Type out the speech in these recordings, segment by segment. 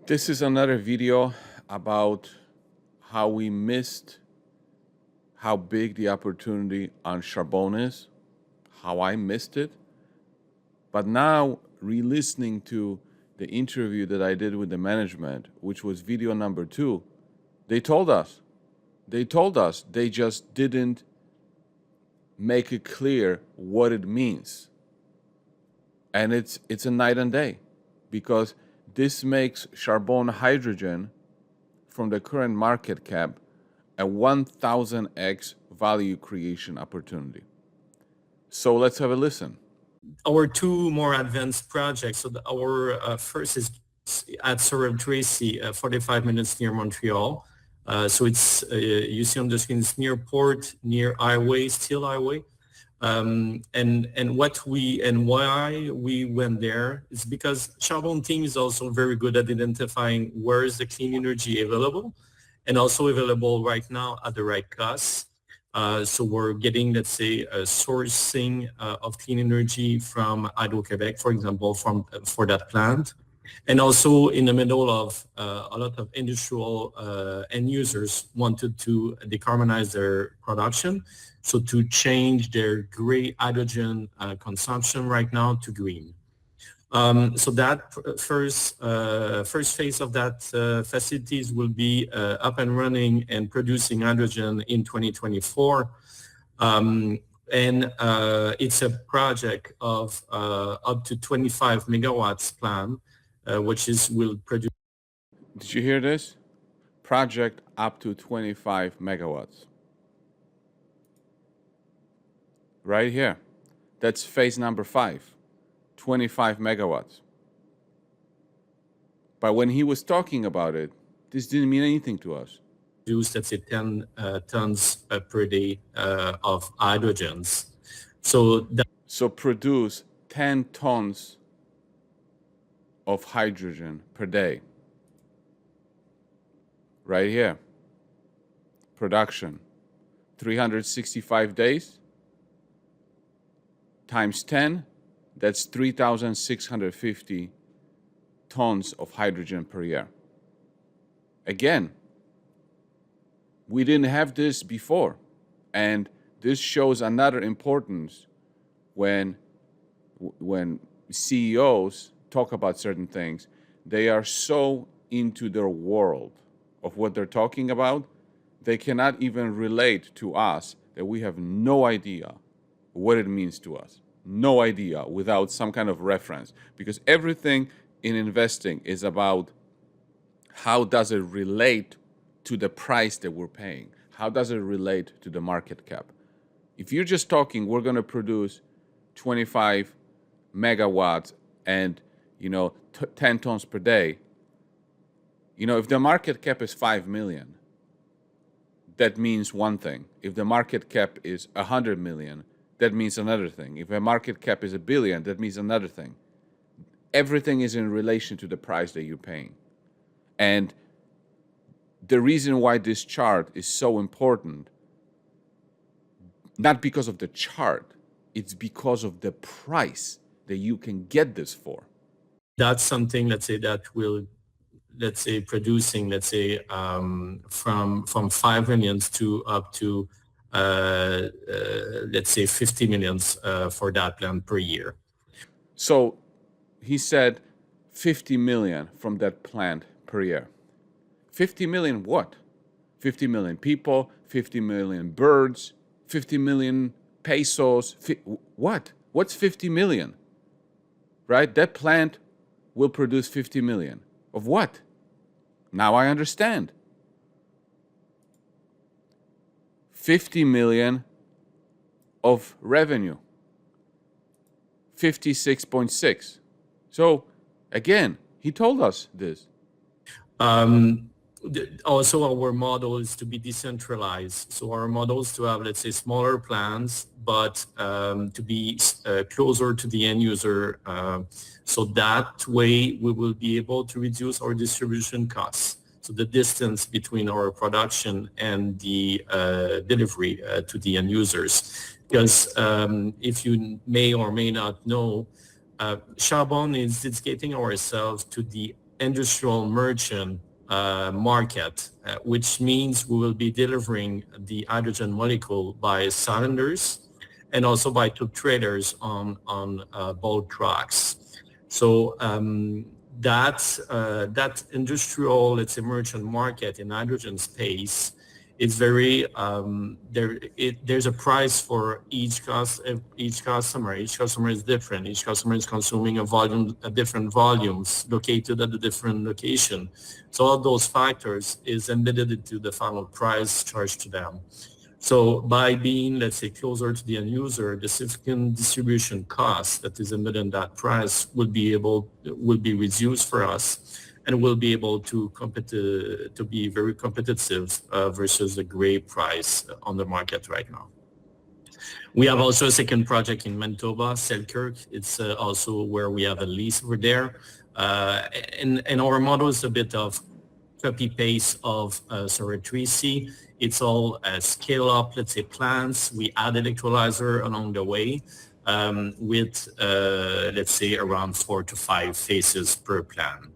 This is another video about how we missed how big the opportunity on Charbone is, how I missed it. But now, re-listening to the interview that I did with the management, which was video number 2, they told us, they just didn't make it clear what it means. And it's a night and day, because this makes Charbone Hydrogen, from the current market cap, a 1,000x value creation opportunity. So let's have a listen. Our two more advanced projects. So our first is at Sorel-Tracy, 45 minutes near Montreal. So it's, you see on the screen, it's near port, near highway, Steel Highway. And why we went there is because Charbone team is also very good at identifying where is the clean energy available, and also available right now at the right cost. So we're getting, let's say, a sourcing of clean energy from Hydro-Quebec, for example, for that plant. And also in the middle of a lot of industrial end users wanted to decarbonize their production, so to change their gray hydrogen consumption right now to green. So that first phase of that facilities will be up and running and producing hydrogen in 2024. And it's a project of up to 25 megawatts plan, which will produce. Did you hear this? Project up to 25 megawatts. Right here. That's phase number 5, 25 megawatts. But when he was talking about it, this didn't mean anything to us. Produce, let's say, 10 tons per day of hydrogens. So produce 10 tons of hydrogen per day. Right here. Production. 365 days times 10, that's 3,650 tons of hydrogen per year. Again, we didn't have this before, and this shows another importance when CEOs talk about certain things. They are so into their world of what they're talking about, they cannot even relate to us that we have no idea what it means to us. No idea without some kind of reference. Because everything in investing is about how does it relate to the price that we're paying? How does it relate to the market cap? If you're just talking, we're going to produce 25 megawatts and 10 tons per day. If the market cap is 5 million, that means one thing. If the market cap is 100 million, that means another thing. If a market cap is $1 billion, that means another thing. Everything is in relation to the price that you're paying. And the reason why this chart is so important, not because of the chart, it's because of the price that you can get this for. That's something, let's say, that will, let's say, producing, let's say, from 5 millions to up to, let's say, 50 millions for that plant per year. So he said 50 million from that plant per year. 50 million what? 50 million people, 50 million birds, 50 million pesos. What? What's 50 million? Right? That plant will produce 50 million. Of what? Now I understand. 50 million of revenue. 56.6. So again, he told us this. Also, our model is to be decentralized. So our model is to have, let's say, smaller plants, but to be closer to the end user. So that way we will be able to reduce our distribution costs. So the distance between our production and the delivery to the end users. Because if you may or may not know, Charbone is dedicating ourselves to the industrial merchant market, which means we will be delivering the hydrogen molecule by cylinders and also by tube traders on both tracks. So that industrial, let's say, merchant market in hydrogen space, it's very there's a price for each customer. Each customer is different. Each customer is consuming different volumes located at a different location. So all those factors is embedded into the final price charged to them. So by being, let's say, closer to the end user, the significant distribution cost that is embedded in that price will be reduced for us, and we'll be able to be very competitive versus the gray price on the market right now. We have also a second project in Manitoba, Selkirk. It's also where we have a lease over there. And our model is a bit of copy-paste of Sorare 3C. It's all scale-up, let's say, plants. We add electrolyzer along the way with, let's say, around 4 to 5 phases per plant.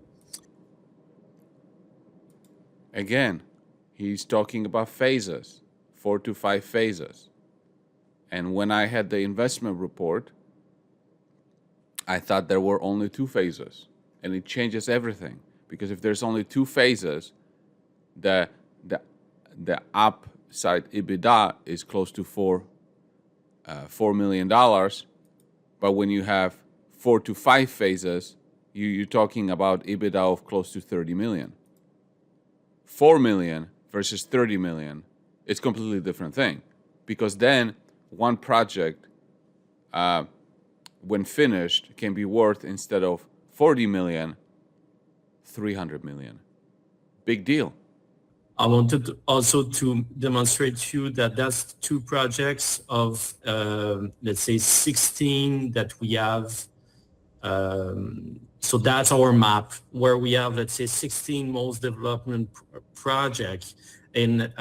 Again, he's talking about phases, 4 to 5 phases. And when I had the investment report, I thought there were only 2 phases. And it changes everything. Because if there's only 2 phases, the upside EBITDA is close to $4 million. But when you have 4 to 5 phases, you're talking about EBITDA of close to 30 million. 4 million versus 30 million, it's a completely different thing. Because then one project, when finished, can be worth, instead of 40 million, 300 million. Big deal. I wanted also to demonstrate to you that that's 2 projects of, let's say, 16 that we have. So that's our map where we have, let's say, 16 most development projects in.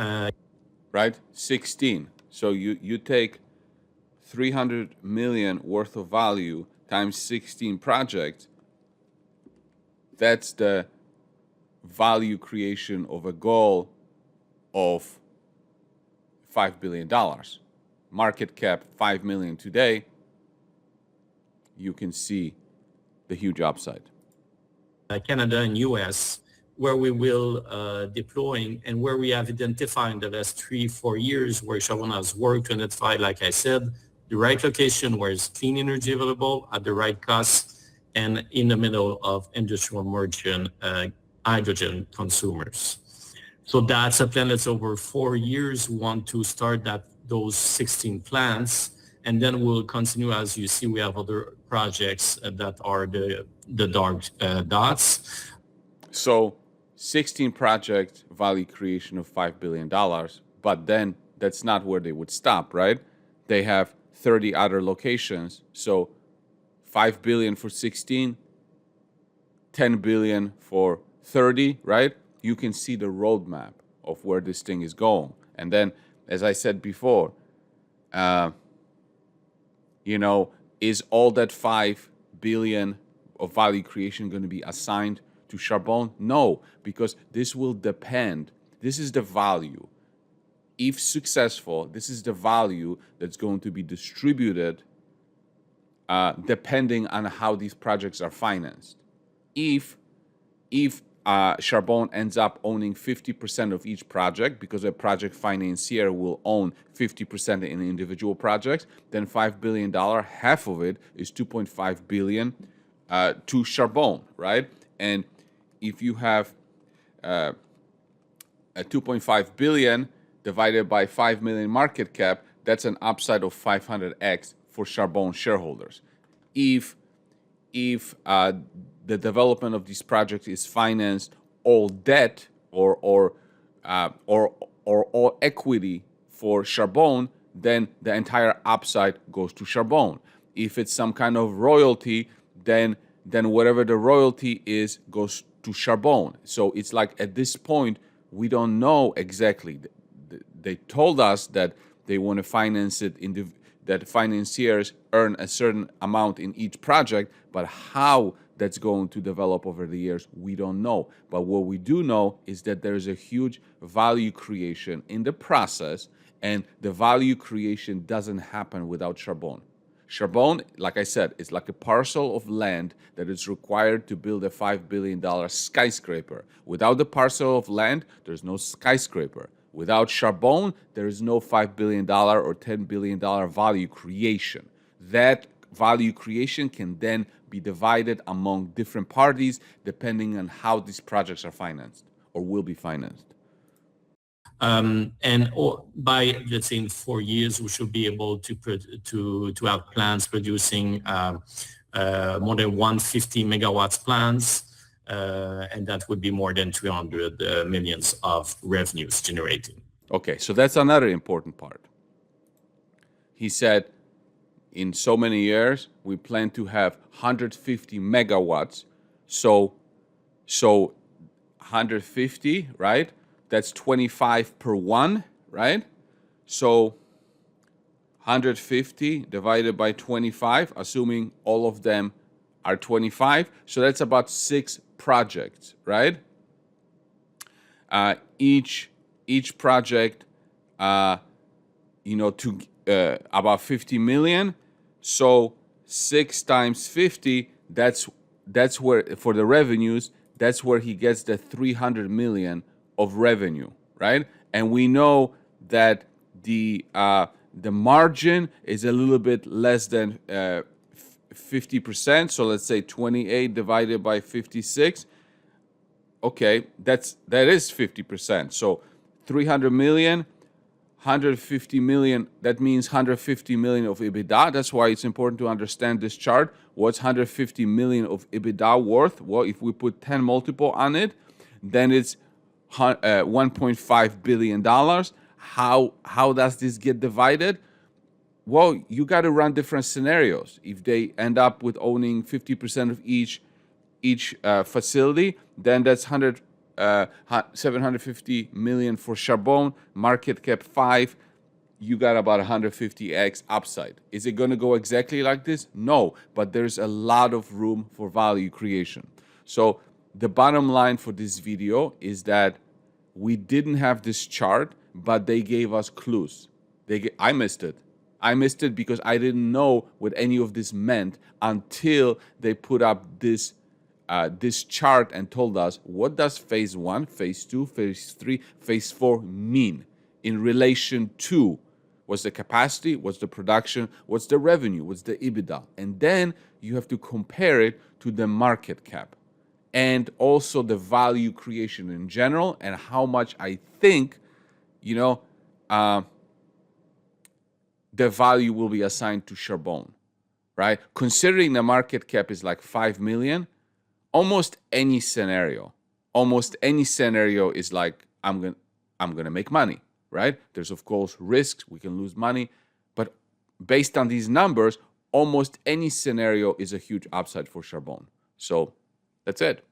Right? 16. So you take 300 million worth of value times 16 projects. That's the value creation of a goal of $5 billion. Market cap 5 million today. You can see the huge upside. Canada and US, where we will deploying and where we have identified in the last 3-4 years where Charbone has worked to identify, like I said, the right location where is clean energy available at the right cost and in the middle of industrial merchant hydrogen consumers. So that's a plan that's over 4 years. We want to start those 16 plants, and then we'll continue. As you see, we have other projects that are the dark dots. So 16 project value creation of $5 billion, but then that's not where they would stop, right? They have 30 other locations. So 5 billion for 16, 10 billion for 30, right? You can see the roadmap of where this thing is going. And then, as I said before, is all that 5 billion of value creation going to be assigned to Charbone? No, because this will depend. This is the value. If successful, this is the value that's going to be distributed depending on how these projects are financed. If Charbone ends up owning 50% of each project, because a project financier will own 50% in individual projects, then $5 billion, half of it is $2.5 billion to Charbone, right? And if you have a 2.5 billion divided by 5 million market cap, that's an upside of 500x for Charbone shareholders. If the development of this project is financed all debt or all equity for Charbone, then the entire upside goes to Charbone. If it's some kind of royalty, then whatever the royalty is goes to Charbone. So it's like at this point we don't know exactly. They told us that they want to finance it that financiers earn a certain amount in each project, but how that's going to develop over the years? We don't know. But what we do know is that there's a huge value creation in the process, and the value creation doesn't happen without Charbone. Charbone, like I said, is like a parcel of land that is required to build a $5 billion skyscraper. Without the parcel of land, there's no skyscraper. Without Charbone, there is no $5 billion or $10 billion value creation. That value creation can then be divided among different parties depending on how these projects are financed or will be financed. By, let's say, in 4 years, we should be able to have plants producing more than 150 megawatts plants, and that would be more than 300 millions of revenues generating. Okay, so that's another important part. He said, in so many years, we plan to have 150 megawatts. So 150, right? That's 25 per one, right? So 150 divided by 25, assuming all of them are 25. So that's about 6 projects, right? Each project, about 50 million. So 6 times 50, that's where, for the revenues, that's where he gets the 300 million of revenue, right? And we know that the margin is a little bit less than 50%. So let's say 28 divided by 56. Okay, that is 50%. So 300 million. 150 million, that means 150 million of EBITDA. That's why it's important to understand this chart. What's 150 million of EBITDA worth? Well, if we put 10 multiple on it, then it's $1.5 billion. How does this get divided? Well, you got to run different scenarios. If they end up with owning 50% of each facility, then that's 750 million for Charbone, market cap 5, you got about 150x upside. Is it going to go exactly like this? No, but there's a lot of room for value creation. So the bottom line for this video is that we didn't have this chart, but they gave us clues. I missed it. I missed it because I didn't know what any of this meant until they put up this chart and told us, what does phase 1, phase 2, phase 3, phase 4 mean in relation to what's the capacity, what's the production, what's the revenue, what's the EBITDA. And then you have to compare it to the market cap and also the value creation in general and how much I think, the value will be assigned to Charbone, right? Considering the market cap is like 5 million, almost any scenario is like, I'm gonna make money, right? There's of course risks, we can lose money, but based on these numbers, almost any scenario is a huge upside for Charbone. So that's it.